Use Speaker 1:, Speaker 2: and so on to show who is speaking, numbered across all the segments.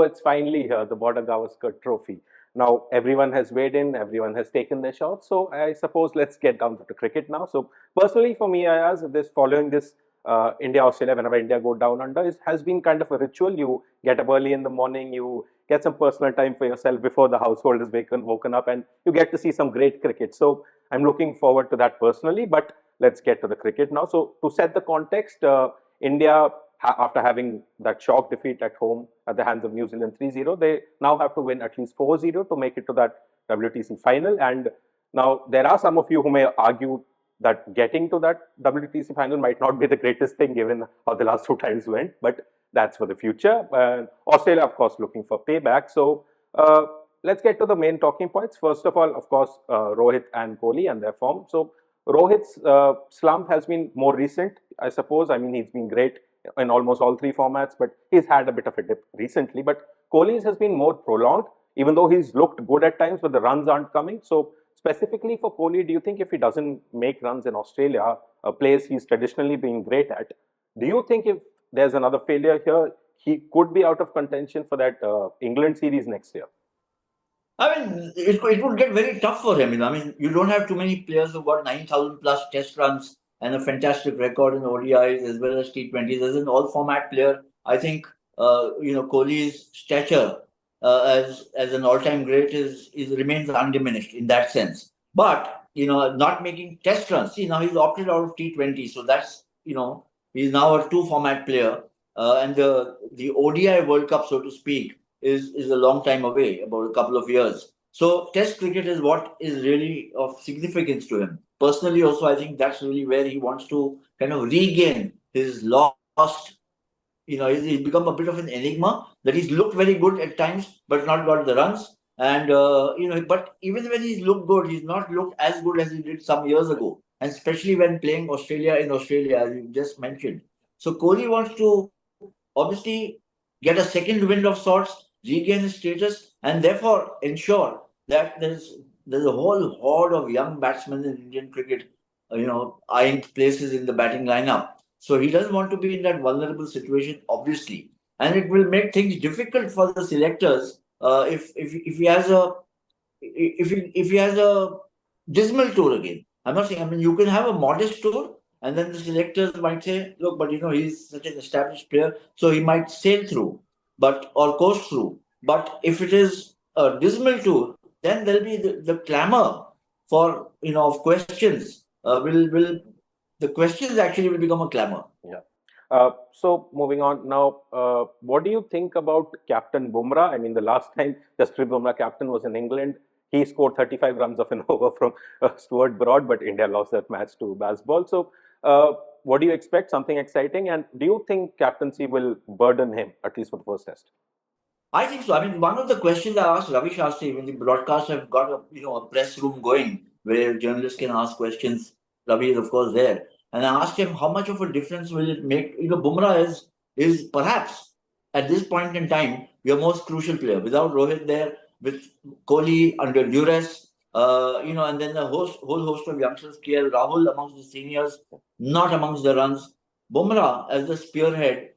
Speaker 1: So it's finally here, the Border-Gavaskar Trophy. Now everyone has weighed in, everyone has taken their shots. So I suppose let's get down to cricket now. So personally, for me, Ayaz, this following this India Australia, whenever India go down under, has been kind of a ritual. You get up early in the morning, you get some personal time for yourself before the household is woken up, and you get to see some great cricket. So I'm looking forward to that personally. But let's get to the cricket now. So to set the context, India, after having that shock defeat at home at the hands of New Zealand 3-0, they now have to win at least 4-0 to make it to that WTC final. And now there are some of you who may argue that getting to that WTC final might not be the greatest thing given how the last two times went, but that's for the future. Australia, of course, looking for payback. So let's get to the main talking points. First of all, of course, Rohit and Kohli and their form. So Rohit's slump has been more recent, I suppose. I mean, he's been great in almost all three formats, but he's had a bit of a dip recently. But Kohli's has been more prolonged, even though he's looked good at times, but the runs aren't coming. So specifically for Kohli, do you think if he doesn't make runs in Australia, a place he's traditionally been great at, do you think if there's another failure here, he could be out of contention for that England series next year?
Speaker 2: I mean, it would get very tough for him. I mean, you don't have too many players who've got 9,000 plus test runs and a fantastic record in ODIs as well as T20s. As an all-format player, I think Kohli's stature as an all-time great is remains undiminished in that sense. But not making test runs. See, now he's opted out of T20, so that's he's now a two-format player, and the ODI World Cup, so to speak, is a long time away, about a couple of years. So Test cricket is what is really of significance to him. Personally, also, I think that's really where he wants to kind of regain his lost. He's become a bit of an enigma, that he's looked very good at times, but not got the runs. And but even when he's looked good, he's not looked as good as he did some years ago, and especially when playing Australia in Australia, as you just mentioned. So Kohli wants to obviously get a second wind of sorts, regain his status, and therefore ensure that there's a whole horde of young batsmen in Indian cricket, eyeing places in the batting lineup. So he doesn't want to be in that vulnerable situation, obviously, and it will make things difficult for the selectors if he has a if he has a dismal tour again. I'm not saying. I mean, you can have a modest tour, and then the selectors might say, "Look, but he's such an established player, so he might sail through, or coast through." But if it is a dismal tour, then there'll be the clamor for of questions. Will the questions actually will become a clamor?
Speaker 1: Yeah. So moving on now, what do you think about Captain Bumrah? I mean, the last time Jasprit Bumrah captain was in England, he scored 35 runs of an over from Stuart Broad, but India lost that match to Bazball. So what do you expect? Something exciting? And do you think captaincy will burden him, at least for the first test?
Speaker 2: I think so. I mean, one of the questions I asked Ravi Shastri when the broadcast have got a press room going where journalists can ask questions. Ravi is of course there, and I asked him how much of a difference will it make. Bumrah is perhaps at this point in time your most crucial player. Without Rohit there, with Kohli under duress, and then the whole host of youngsters, KL Rahul amongst the seniors, not amongst the runs. Bumrah as the spearhead,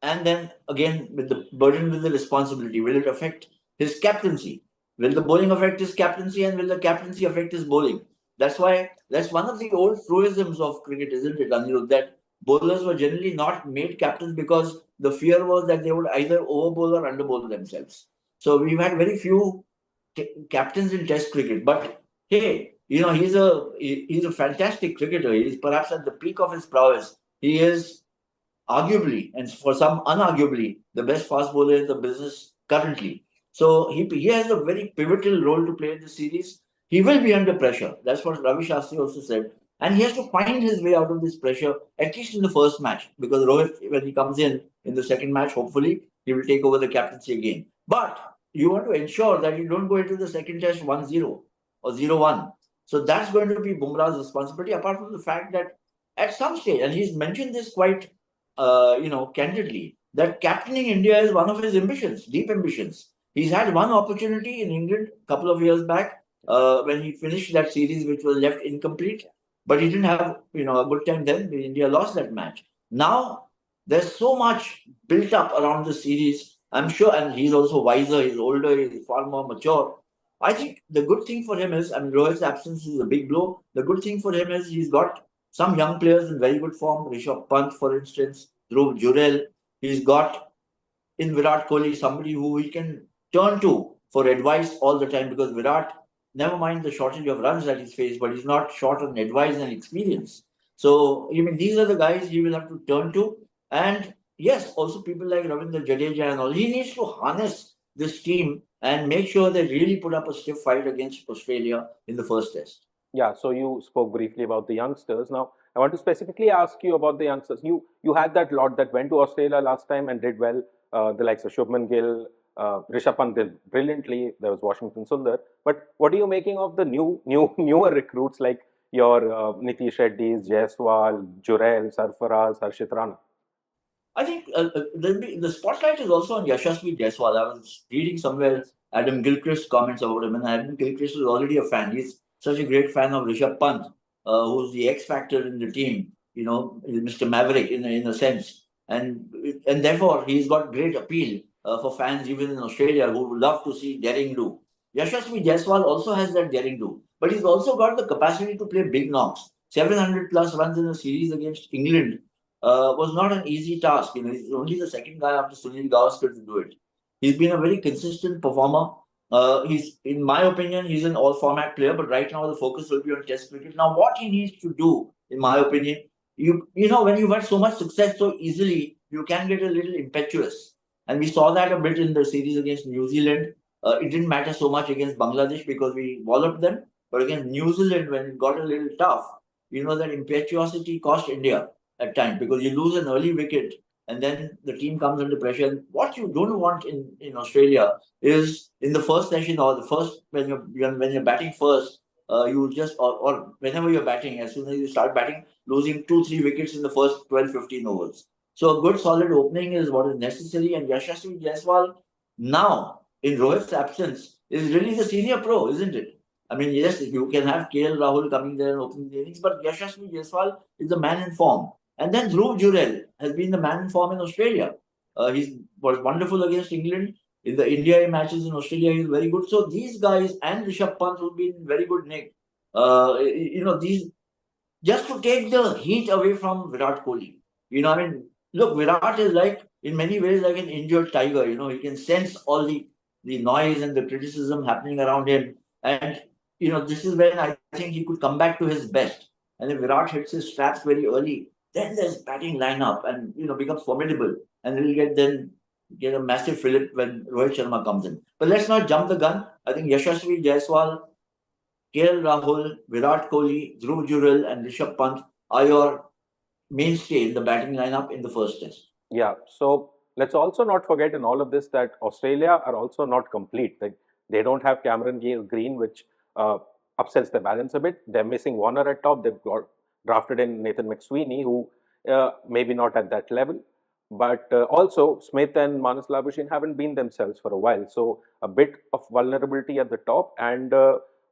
Speaker 2: and then again, with the burden with the responsibility, will it affect his captaincy? Will the bowling affect his captaincy, and will the captaincy affect his bowling? That's one of the old truisms of cricket, isn't it, Anirudh? That bowlers were generally not made captains because the fear was that they would either overbowl or underbowl themselves. So we've had very few captains in Test cricket. But hey, he's a fantastic cricketer. He's perhaps at the peak of his prowess. He is arguably, and for some unarguably, the best fast bowler in the business currently. So he has a very pivotal role to play in the series. He will be under pressure. That's what Ravi Shastri also said. And he has to find his way out of this pressure, at least in the first match. Because Rohit, when he comes in the second match, hopefully, he will take over the captaincy again. But you want to ensure that you don't go into the second test 1-0 or 0-1. So that's going to be Bumrah's responsibility, apart from the fact that at some stage, and he's mentioned this quite candidly, that captaining India is one of his ambitions, deep ambitions. He's had one opportunity in England a couple of years back when he finished that series, which was left incomplete. But he didn't have a good time then. India lost that match. Now there's so much built up around the series I'm sure, and he's also wiser, he's older, he's far more mature. I think the good thing for him is, I mean, Rohit's absence is a big blow. The good thing for him is he's got some young players in very good form. Rishabh Pant, for instance, Dhruv Jurel. He's got in Virat Kohli somebody who he can turn to for advice all the time, because Virat, never mind the shortage of runs that he's faced, but he's not short on advice and experience. So, I mean, these are the guys he will have to turn to. And yes, also people like Ravindra Jadeja and all. He needs to harness this team and make sure they really put up a stiff fight against Australia in the first test.
Speaker 1: Yeah, so you spoke briefly about the youngsters. Now, I want to specifically ask you about the youngsters. You had that lot that went to Australia last time and did well. The likes of Shubman Gill, Rishabh Pant did brilliantly. There was Washington Sundar. But what are you making of the newer recruits like your Nitish Reddy's, Jaiswal, Jurel, Sarfaraz, Harshit Rana?
Speaker 2: I think the spotlight is also on Yashasvi Jaiswal. I was reading somewhere Adam Gilchrist's comments about him, and Adam Gilchrist is already a fan. He's such a great fan of Rishabh Pant, who's the X factor in the team. You know, Mr. Maverick in a sense, and therefore he's got great appeal for fans even in Australia who would love to see daring do. Yashasvi Jaiswal also has that daring do, but he's also got the capacity to play big knocks. 700 plus runs in a series against England was not an easy task. You know, he's only the second guy after Sunil Gavaskar to do it. He's been a very consistent performer. In my opinion, he's an all-format player. But right now, the focus will be on Test cricket. Now, what he needs to do, in my opinion, you know, when you've had so much success so easily, you can get a little impetuous, and we saw that a bit in the series against New Zealand. It didn't matter so much against Bangladesh because we walloped them, but against New Zealand, when it got a little tough, you know that impetuosity cost India at times, because you lose an early wicket and then the team comes under pressure. And what you don't want in Australia is in the first session or the first when you're batting first, you just or whenever you're batting, as soon as you start batting, losing 2-3 wickets in the first 12, 15 overs. So a good solid opening is what is necessary. And Yashasvi Jaiswal now in Rohit's absence is really the senior pro, isn't it? I mean, yes, you can have KL Rahul coming there and opening the innings, but Yashasvi Jaiswal is the man in form. And then Dhruv Jurel has been the man in form in Australia. He was wonderful against England. In the India matches in Australia, he's very good. So these guys and Rishabh Pant will be in very good nick. You know, these just to take the heat away from Virat Kohli. You know, I mean, look, Virat is like, in many ways, like an injured tiger. You know, he can sense all the noise and the criticism happening around him. And, you know, this is when I think he could come back to his best. And if Virat hits his straps very early, then there's batting lineup and, you know, becomes formidable. And he'll get a massive fillip when Rohit Sharma comes in. But let's not jump the gun. I think Yashasvi Jaiswal, KL Rahul, Virat Kohli, Dhruv Jurel, and Rishabh Pant are your mainstay in the batting lineup in the first test.
Speaker 1: Yeah, so let's also not forget in all of this that Australia are also not complete. They don't have Cameron Green, which upsets the balance a bit. They're missing Warner at top. They've got drafted in Nathan McSweeney, who maybe not at that level. But also, Smith and Manas Labuschagne haven't been themselves for a while. So, a bit of vulnerability at the top. And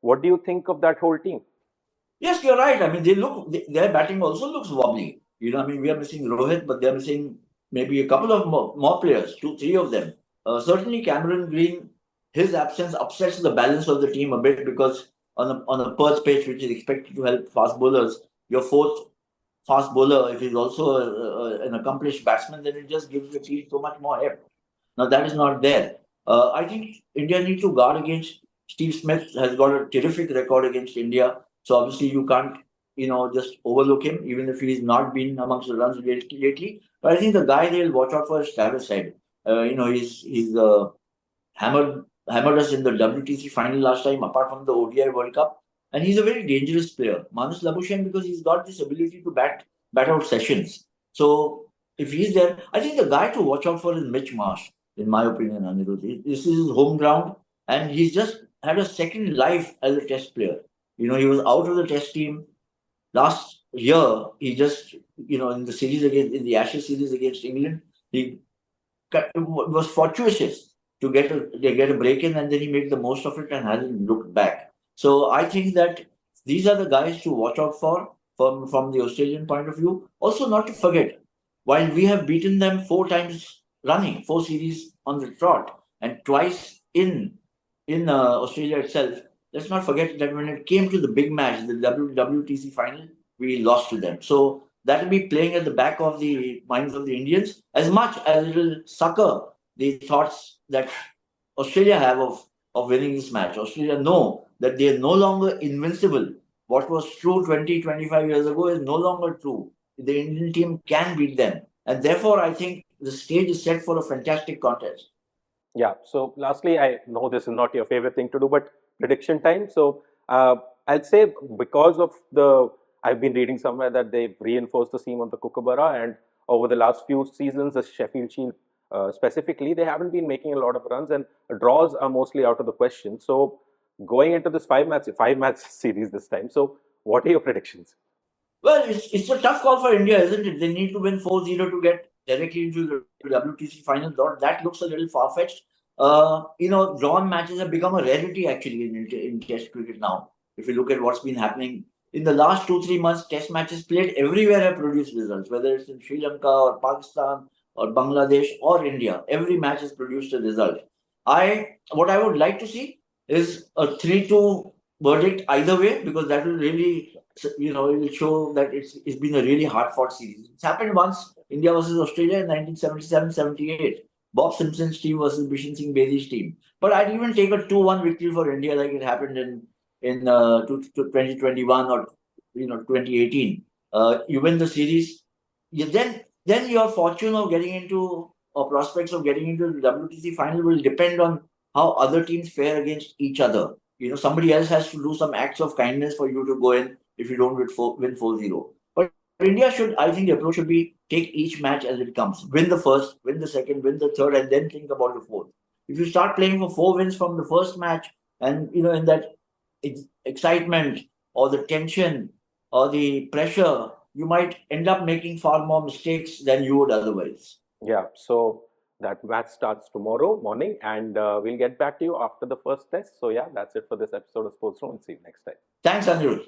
Speaker 1: what do you think of that whole team?
Speaker 2: Yes, you're right. I mean, their batting also looks wobbly. You know, I mean, we are missing Rohit, but they're missing maybe a couple of more players, two, three of them. Certainly, Cameron Green, his absence upsets the balance of the team a bit, because on a Perth pitch, which is expected to help fast bowlers, your fourth fast bowler, if he's also an accomplished batsman, then it just gives the team so much more heft. Now, that is not there. I think India needs to guard against. Steve Smith has got a terrific record against India. So obviously you can't, you know, just overlook him, even if he's not been amongst the runs lately. But I think the guy they'll watch out for is Travis Head. You know, he's hammered us in the WTC final last time, apart from the ODI World Cup, and he's a very dangerous player. Manus Labuschagne, because he's got this ability to bat out sessions. So if he's there, I think the guy to watch out for is Mitch Marsh, in my opinion, Anirudh. This is his home ground, and he's just had a second life as a Test player. You know, he was out of the Test team last year. He just, you know, in the Ashes series against England, he was fortuitous to get a break in, and then he made the most of it and hasn't looked back. So I think that these are the guys to watch out for from the Australian point of view. Also, not to forget, while we have beaten them 4 times running, 4 series on the trot, and twice in Australia itself. Let's not forget that when it came to the big match, the WTC final, we lost to them. So that will be playing at the back of the minds of the Indians as much as it will succor the thoughts that Australia have of winning this match. Australia know that they are no longer invincible. What was true 20, 25 years ago is no longer true. The Indian team can beat them. And therefore, I think the stage is set for a fantastic contest.
Speaker 1: Yeah. So, lastly, I know this is not your favorite thing to do, but prediction time. So, I'll say because of I've been reading somewhere that they've reinforced the seam of the Kookaburra, and over the last few seasons, the Sheffield Shield specifically, they haven't been making a lot of runs, and draws are mostly out of the question. So, going into this five match series this time. So, what are your predictions?
Speaker 2: Well, it's a tough call for India, isn't it? They need to win 4-0 to get directly into the WTC final. That looks a little far fetched. Drawn matches have become a rarity actually in Test cricket now. If you look at what's been happening in the last 2-3 months, Test matches played everywhere have produced results, whether it's in Sri Lanka or Pakistan or Bangladesh or India. Every match has produced a result. What I would like to see is a 3-2 verdict either way, because that will really, it will show that it's been a really hard fought series. It's happened once, India versus Australia in 1977-78. Bob Simpson's team versus Bishan Singh Bedi's team. But I'd even take a 2-1 victory for India like it happened in 2021 or 2018. You win the series, then your fortune of getting into or prospects of getting into the WTC final will depend on how other teams fare against each other. Somebody else has to do some acts of kindness for you to go in if you don't win 4-0. But India should, I think the approach should be take each match as it comes. Win the first, win the second, win the third, and then think about the fourth. If you start playing for 4 wins from the first match, and in that excitement or the tension or the pressure, you might end up making far more mistakes than you would otherwise.
Speaker 1: Yeah, so that match starts tomorrow morning, and we'll get back to you after the first test. So, yeah, that's it for this episode of Sports Room, and see you next time.
Speaker 2: Thanks, Anirudh.